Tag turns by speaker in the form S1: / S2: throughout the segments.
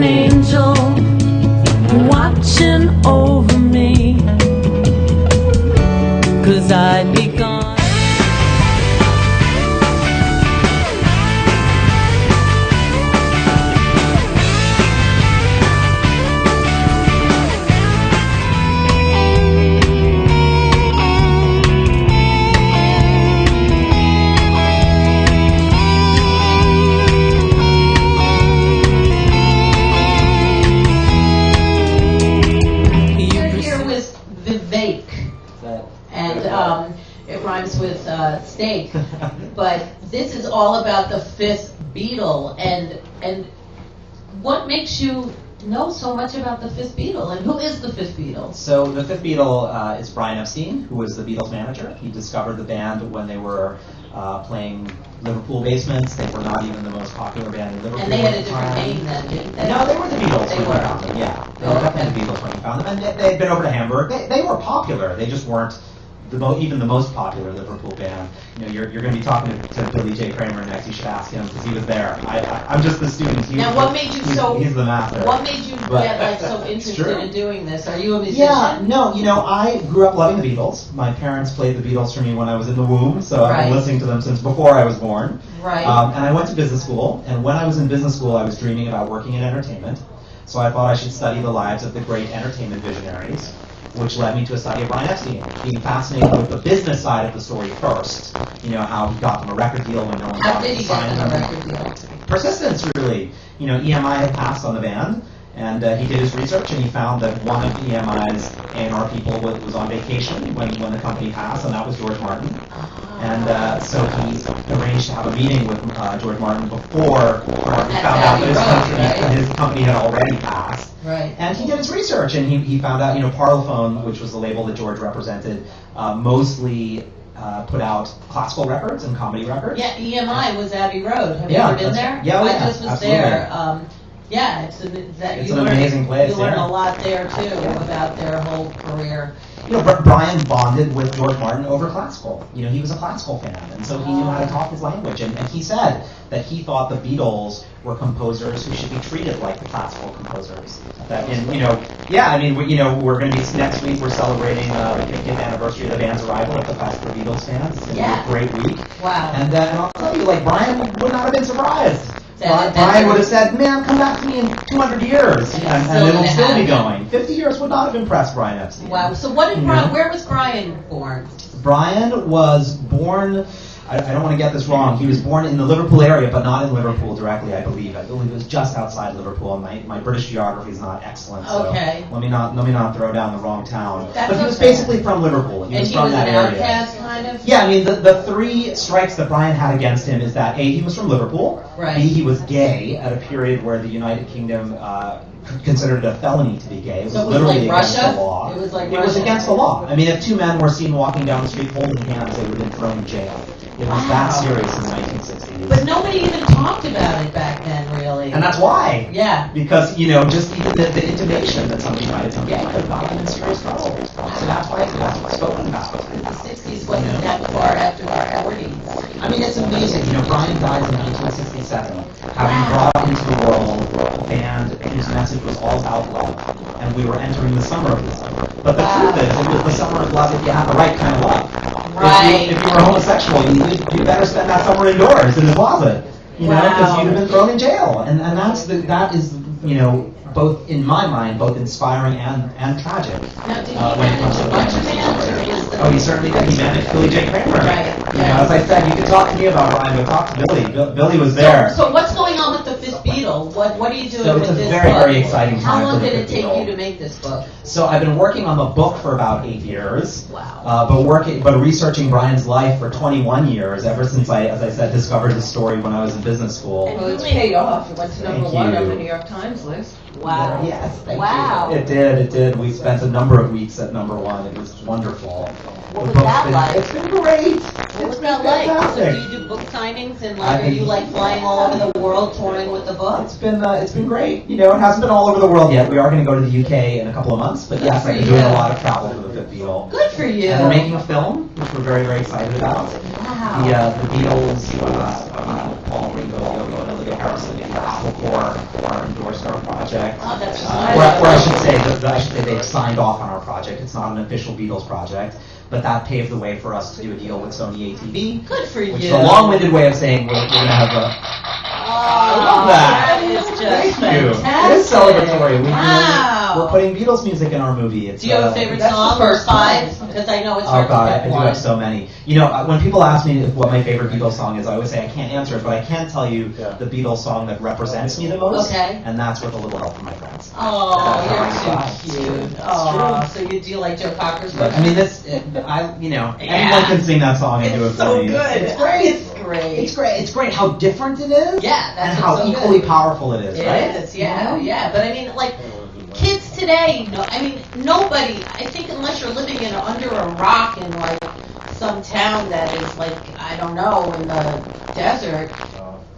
S1: an angel watching over me, 'cause I'd be gone.
S2: It rhymes with steak, but this is all about the fifth Beatle, and what makes you know so much about the fifth Beatle, and who is the fifth Beatle?
S3: So the fifth Beatle is Brian Epstein, who was the Beatles manager. He discovered the band when they were playing Liverpool basements. They were not even the most popular band in Liverpool.
S2: And they had a different name then, didn't they?
S3: No, they were the Beatles.
S2: They were.
S3: Yeah, they were definitely the Beatles when we found them. And they'd been over to Hamburg. They were popular. They just weren't even the most popular Liverpool band. You know, you're going to be talking to Billy J. Kramer next. You should ask him because he was there. I'm just the student.
S2: Now, what made you
S3: he's the master.
S2: What made you get so interested in doing this? Are you a musician?
S3: Yeah, no. You know, I grew up loving the Beatles. My parents played the Beatles for me when I was in the womb, so I've been listening to them since before I was born.
S2: Right.
S3: And I went to business school, and when I was in business school, I was dreaming about working in entertainment. So I thought I should study the lives of the great entertainment visionaries, which led me to a study of Brian Epstein, being fascinated with the business side of the story first. You know, how he got them a record deal when no one
S2: How
S3: wanted
S2: did
S3: to
S2: he
S3: sign
S2: get them
S3: them.
S2: a record deal?
S3: Persistence, really. You know, EMI had passed on the band, and he did his research, and he found that one of EMI's A&R people was on vacation when the company passed, and that was George Martin. And so he arranged to have a meeting with George Martin before Martin found out that his company had already passed.
S2: Right.
S3: And he did his research, and he found out, you know, Parlophone, which was the label that George represented, mostly put out classical records and comedy records.
S2: Yeah, EMI was Abbey Road. Have you ever been there?
S3: Yeah,
S2: I just was
S3: absolutely.
S2: there. Yeah, it's
S3: an amazing place.
S2: You learn a lot there too about their whole career.
S3: You know, Brian bonded with George Martin over classical. You know, he was a classical fan, and so he knew how to talk his language. And he said that he thought the Beatles were composers who should be treated like the classical composers. That, and you know, yeah, I mean, we're going to be next week. We're celebrating the 50th anniversary of the band's arrival at the FiFth Beatles Fans. It's going to be a great week.
S2: Wow.
S3: And I'll tell you, like, Brian would not have been surprised. Brian would have said, "Man, come back to me in 200 years, and it'll still be going." 50 years would not have impressed Brian Epstein.
S2: Wow. So what did Brian? Where was Brian born?
S3: Brian was born. I don't want to get this wrong. He was born in the Liverpool area, but not in Liverpool directly, I believe. I believe it was just outside Liverpool. My British geography is not excellent, so let me not throw down the wrong town. But he was basically from Liverpool. He was from that area.
S2: And he was an outcast, kind of?
S3: Yeah, I mean, the three strikes that Brian had against him is that A, he was from Liverpool,
S2: right.
S3: B, he was gay at a period where the United Kingdom considered it a felony to be gay. It was, literally
S2: like
S3: against
S2: Russia?
S3: the law.
S2: It was like
S3: It was against the law. I mean, if two men were seen walking down the street holding hands, they would have been thrown in jail. It was that serious in the 1960s.
S2: But nobody even talked about it back then, really.
S3: And that's why.
S2: Yeah.
S3: Because, you know, just even the intimation that somebody might have gotten in serious trouble. So that's why it's spoken about.
S2: The 60s wasn't that far after our 40s.
S3: I mean, it's amazing. You know, Brian died in 1967, having brought into the world a band whose message was all about love. And we were entering the summer of love. But the truth is, it was the summer of love if you had the right kind of love.
S2: Right.
S3: If you were homosexual, you better spend that summer indoors in the closet, you know, because you'd have been thrown in jail. And that is, you know, both in my mind, both inspiring and tragic.
S2: Now, did he manage a bunch of bands?
S3: Oh, he certainly did. He managed Billy J. Kramer.
S2: Right.
S3: You know, as I said, you could talk to me about Brian, but talk to Billy. Billy was there.
S2: So what's going on with the fifth Beatle? What are you doing with this book?
S3: So it's a very, very exciting time.
S2: How long did it take you to make this book?
S3: So I've been working on the book for about 8 years.
S2: Wow.
S3: But researching Brian's life for 21 years, ever since I, as I said, discovered his story when I was in business school.
S2: And it's paid off. It went to number one on the New York Times list. Wow.
S3: Yes, thank
S2: you.
S3: It did. We spent a number of weeks at number one. It was wonderful.
S2: What was that like?
S3: It's been great.
S2: What was that like? So do you do book signings and are you like flying all over the world touring with the book?
S3: It's been great. You know, it hasn't been all over the world yet. We are going to go to the UK in a couple of months, but yes, I've been doing a lot of travel for the Fifth Beatle.
S2: Good for you.
S3: And we're making a film, which we're very, very excited about.
S2: Wow.
S3: The Beatles, Paul, Ringo, Harrison, and Apple Corps are endorsed our project. project.
S2: Oh, that's
S3: Or I should say they've signed off on our project. It's not an official Beatles project, but that paved the way for us to do a deal with Sony ATV.
S2: Good for you.
S3: Which is a long-winded way of saying we're going to have a... I love that.
S2: That is just
S3: Thank you.
S2: fantastic.
S3: It is celebratory.
S2: Wow.
S3: We're putting Beatles music in our movie. It's,
S2: Do you have a favorite
S3: that's the
S2: song or
S3: first
S2: five?
S3: time.
S2: Because I know it's
S3: Oh
S2: hard
S3: God,
S2: to
S3: I
S2: pick
S3: do
S2: one.
S3: have so many. You know, when people ask me what my favorite Beatles song is, I always say I can't answer it, but I can tell you the Beatles song that represents me the most.
S2: Okay.
S3: And that's With a Little Help from My Friends.
S2: Oh, you're too cute. Oh, so you do like Joe Cocker's
S3: But,
S2: version?
S3: I mean, anyone can sing that song and do it
S2: It's
S3: for
S2: so
S3: me.
S2: good.
S3: It's great.
S2: It's great.
S3: It's great. It's great how different it is.
S2: Yeah, that's
S3: and how
S2: what's so
S3: equally
S2: good.
S3: powerful it is,
S2: It
S3: right?
S2: is, yeah. But I mean, like, kids today, nobody, I think unless you're living under a rock in, like, some town that is, like, I don't know, in the desert,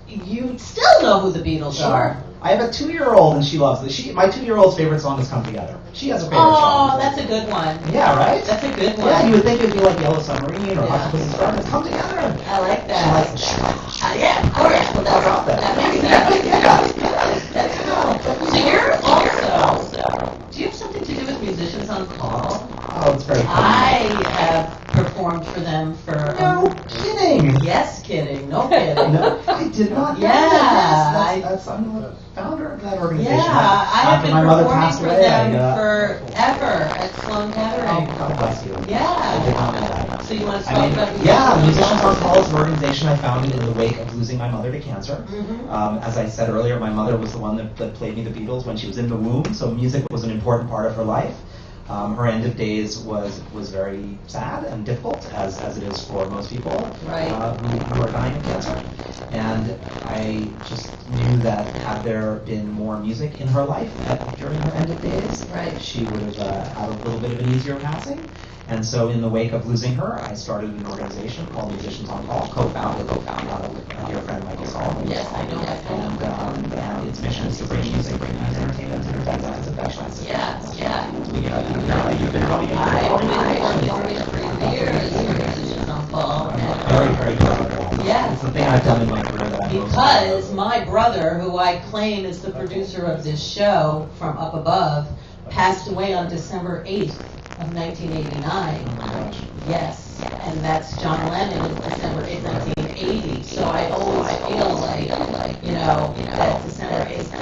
S2: you still know who the Beatles are.
S3: I have a 2-year-old and she loves it. My 2-year-old's favorite song is Come Together. She has a favorite song.
S2: Oh, that's a good one.
S3: Yeah, right?
S2: That's a good one.
S3: Yeah, you would think it'd be like Yellow Submarine or
S2: Yeah.
S3: Octopus Garden. Come Together.
S2: I like that. Yeah, of course.
S3: Without drop
S2: That makes sense. That's cool. So you're also, do you have something to do with Musicians on Call?
S3: Oh, it's very funny.
S2: I have performed for them for...
S3: No kidding.
S2: Yes, kidding. No kidding.
S3: No, I did not know
S2: Yeah,
S3: that. I'm the founder of that organization.
S2: Yeah, I have
S3: After
S2: been
S3: my mother
S2: performing
S3: passed
S2: for
S3: away,
S2: them forever at Sloan
S3: Oh,
S2: Kettering.
S3: God bless you. I did not know
S2: Yeah.
S3: that.
S2: So you want to
S3: I
S2: talk
S3: mean,
S2: about
S3: yeah, Musicians on Call is an organization I founded in the wake of losing my mother to cancer.
S2: Mhm.
S3: As I said earlier, my mother was the one that played me the Beatles when she was in the womb, so music was an important part of her life. Her end of days was very sad and difficult, as it is for most people
S2: Right.
S3: who are dying of cancer. And I just knew that had there been more music in her life during her end of days,
S2: Right.
S3: she would have had a little bit of an easier passing. And so in the wake of losing her, I started an organization called Musicians on Call, co-founded with my dear friend Michael Solomon.
S2: Yes, I know that.
S3: And its mission is to bring music, entertainment, and affections.
S2: Yeah.
S3: You've been probably
S2: I've been working for years for Musicians on Call.
S3: very, very proud of that.
S2: Yeah.
S3: It's the thing I've done in my career that I'm most proud
S2: Because
S3: of.
S2: my brother, who I claim is the producer of this show from up above, passed away on December 8th of 1989.
S3: Oh my gosh.
S2: Yes, and that's John Lennon, December 8th, 1980. So I always feel like, that December 8th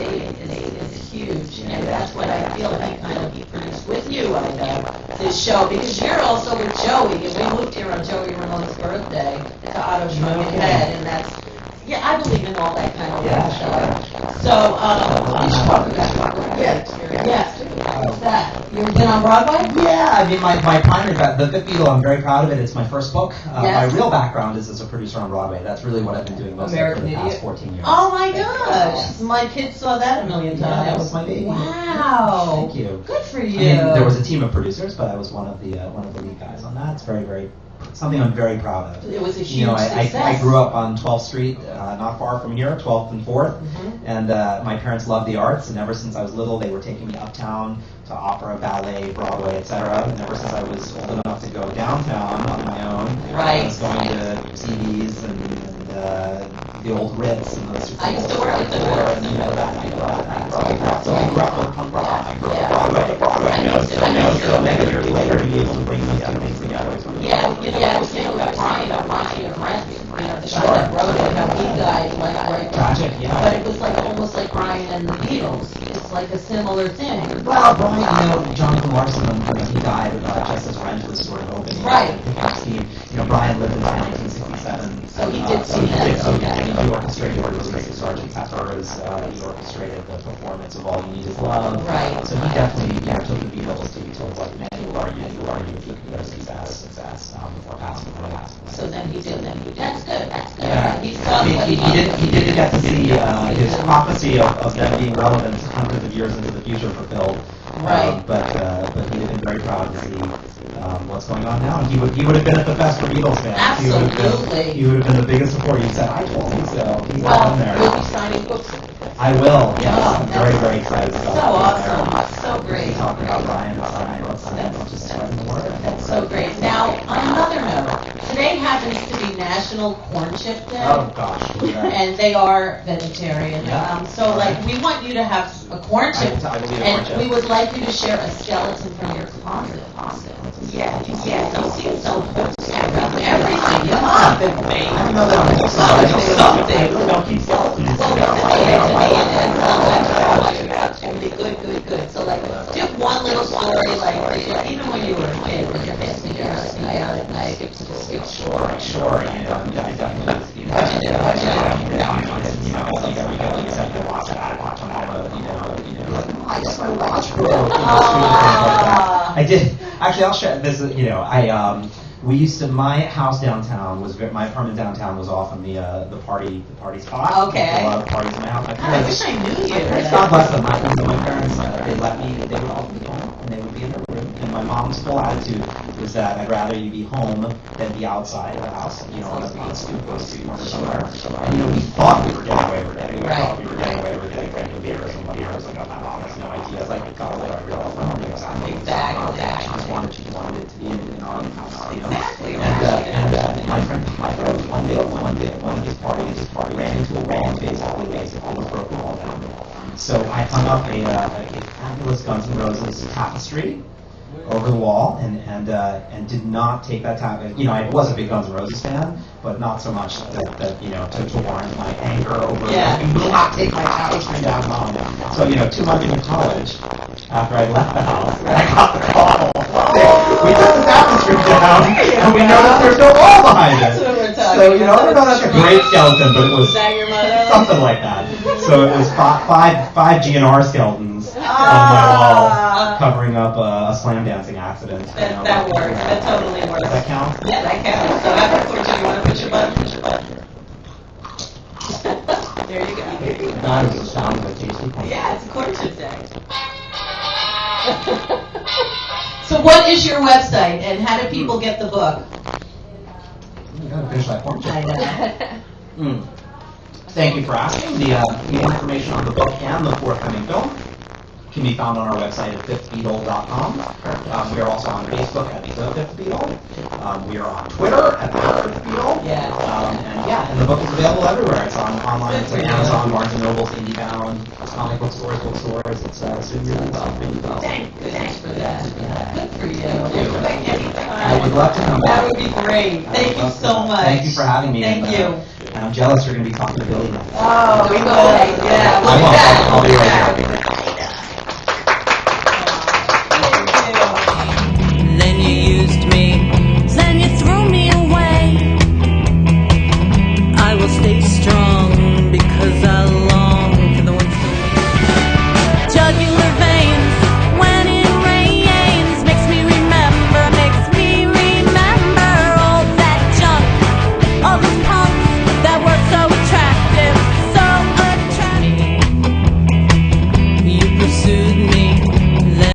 S2: date is huge. And that's what I feel like kind of produced with you on this show. Because you're also with Joey, and we moved here on Joey Ramone's birthday to Otto Schmoke Head, and that's, I believe in all that kind of stuff. So, we should talk about what's that? You ever been on Broadway?
S3: Yeah, I mean, my primary the FiFth BeaTLe, I'm very proud of it. It's my first book. My
S2: Yes.
S3: real background is as a producer on Broadway. That's really what I've been doing most
S2: American
S3: of for the
S2: Idiot.
S3: past 14 years.
S2: Oh my gosh, my kids saw that a million times.
S3: Yeah, that was my baby.
S2: Wow.
S3: Thank you.
S2: Good for you.
S3: I mean, there was a team of producers, but I was one of the lead guys on that. It's very, very something I'm very proud of.
S2: It was a huge
S3: I
S2: success.
S3: grew up on 12th Street, not far from here, 12th and 4th, and my parents loved the arts, and ever since I was little, they were taking me uptown to opera, ballet, Broadway, etc. And ever since I was old enough to go downtown on my own, I was going to TVs and the old Ritz and those.
S2: I used to work at the Ritz.
S3: And so I grew up with punk rock. I grew up with Broadway. So many years later, to be able to bring these two things together.
S2: I was thinking about Brian of Rocky and Brent, the guy that wrote it, how he died, like, right.
S3: Tragic,
S2: But it was like almost like Brian and the Beatles. It's like a similar thing.
S3: Well, Brian, Jonathan Larson, when he died, just as Rent was sort of opening.
S2: Right.
S3: Epstein, Brian lived until 1967.
S2: So he did see that.
S3: He orchestrated the release of Sgt. Pepper's. He orchestrated the performance of All You Need Is Love.
S2: Right.
S3: So he definitely took the Beatles to be told, like many will argue their success before passing away.
S2: So then he did. That's good.
S3: Yeah.
S2: He's
S3: I
S2: tough,
S3: mean,
S2: but
S3: he didn't get to see his prophecy of them being relevant hundreds of years into the future fulfilled.
S2: Right.
S3: But he would have been very proud to see what's going on now. And he would have been at the best for Beatles fans.
S2: Absolutely.
S3: He would have been the biggest supporter. He said, I told you so. He's
S2: Well,
S3: on there.
S2: you'll be signing books.
S3: I will. Yes.
S2: Oh,
S3: I'm very, very excited about
S2: So
S3: that.
S2: awesome. So so great.
S3: Talk about Brian and just spread the word.
S2: That's so great. Now, on another note, today happens to be National Corn Chip Day.
S3: Oh gosh.
S2: And they are vegetarian.
S3: Yeah.
S2: So, like, we want you to have a corn chip,
S3: I will eat a corn
S2: and
S3: chip.
S2: we would like you to share a skeleton from your closet. Yeah, you seem so good. Everything. Come on, big baby.
S3: I don't know that I'm
S2: Something.
S3: I really don't keep skeletons.
S2: Good. So, like, just one little story, like, even when you were a kid, with your family, you're out at night, skip shore.
S3: Sure, I definitely, I did, actually, I'll share this, we used to, my house downtown my apartment downtown was often the party spot.
S2: Okay.
S3: A lot of parties in my house.
S2: I wish I knew you.
S3: God bless them. My parents, they would all be home, and they would be in their room. And my mom's full attitude was that I'd rather you be home than be outside of the house, on a stoop or somewhere. And, we thought we were getting away with it. We thought we were getting away with it. Drinking beers and beers. Like, my mom has no idea. It's like, God, like, I realized I don't know exactly. She just wanted it to be in our house,
S2: Exactly.
S3: And my friend, one of his parties ran into a wall and basically broke the wall down. So I hung up a fabulous Guns N' Roses tapestry over the wall and did not take that tapestry. I was a big Guns N' Roses fan, but not so much that to warrant my anger over you will not take my tapestry down home. So 2 months into college, after I left the house, I got the call. We took the tapestry down, and we noticed there's no wall behind it.
S2: That's what we're talking
S3: So,
S2: about.
S3: I don't know that's a great skeleton, but it was
S2: Is that your mother?
S3: something like that. So it was five GNR skeletons on my wall, covering up a slam dancing accident.
S2: That works. That totally works.
S3: Does that count?
S2: Yeah, that counts. So after torture, you want to push your button? There you go.
S3: That was sounds like tasty corn.
S2: Yeah, it's a corn chip day. So what is your website, and how do people get the book?
S3: You gotta finish that corn chip.
S2: I know.
S3: Thank you for asking. The information on the book and the forthcoming film can be found on our website at FiFthBeaTLe.com. We are also on Facebook at FiFth BeaTLe. We are on Twitter at FiFth BeaTLe. And the book is available everywhere. It's online. It's like Amazon, Barnes & Noble, IndieBound, comic book stores, bookstores. It's really well.
S2: Thank goodness for that. Good for you.
S3: I would love to come back.
S2: That would be great. Thank you so much.
S3: Thank you for having me.
S2: Thank you.
S3: And I'm jealous you're going to be talking to Billy next.
S2: Oh, we will. Yeah.
S3: I'll be right here.